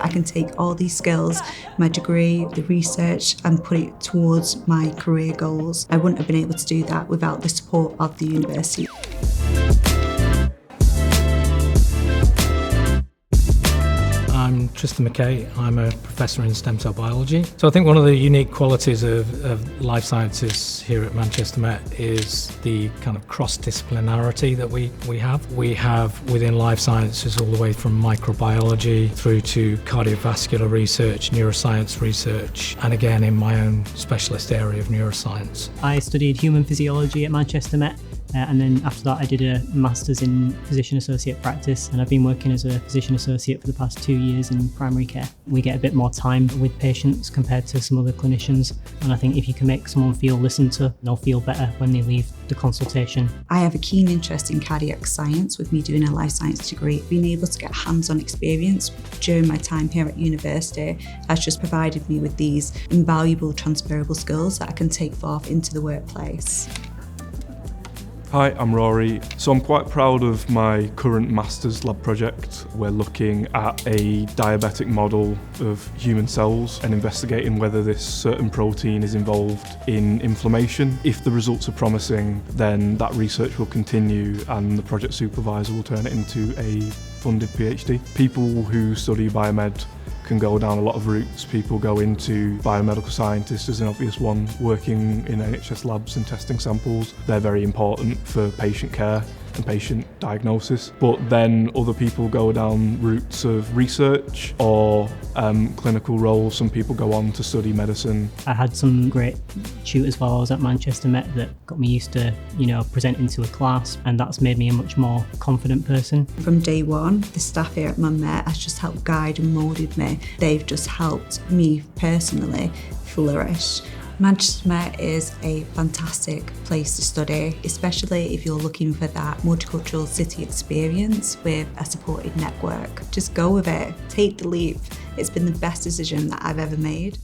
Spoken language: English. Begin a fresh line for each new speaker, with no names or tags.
I can take all these skills, my degree, the research, and put it towards my career goals. I wouldn't have been able to do that without the support of the university.
I'm Tristan McKay. I'm a professor in stem cell biology. So I think one of the unique qualities of life sciences here at Manchester Met is the kind of cross-disciplinarity that we have. We have within life sciences all the way from microbiology through to cardiovascular research, neuroscience research, and again in my own specialist area of neuroscience.
I studied human physiology at Manchester Met. And then after that I did a Master's in Physician Associate Practice, and I've been working as a Physician Associate for the past 2 years in primary care. We get a bit more time with patients compared to some other clinicians, and I think if you can make someone feel listened to, they'll feel better when they leave the consultation.
I have a keen interest in cardiac science with me doing a life science degree. Being able to get hands-on experience during my time here at university has just provided me with these invaluable transferable skills that I can take forth into the workplace.
Hi, I'm Rory. So I'm quite proud of my current Master's lab project. We're looking at a diabetic model of human cells and investigating whether this certain protein is involved in inflammation. If the results are promising, then that research will continue and the project supervisor will turn it into a funded PhD. People who study biomed can go down a lot of routes. People go into biomedical scientists as an obvious one, working in NHS labs and testing samples. They're very important for patient care and patient diagnosis. But then other people go down routes of research or clinical roles. Some people go on to study medicine.
I had some great tutors while I was at Manchester Met that got me used to, presenting to a class, and that's made me a much more confident person.
From day one, the staff here at Man Met has just helped guide and moulded me. They've just helped me personally flourish. Manchester Met is a fantastic place to study, especially if you're looking for that multicultural city experience with a supported network. Just go with it, take the leap. It's been the best decision that I've ever made.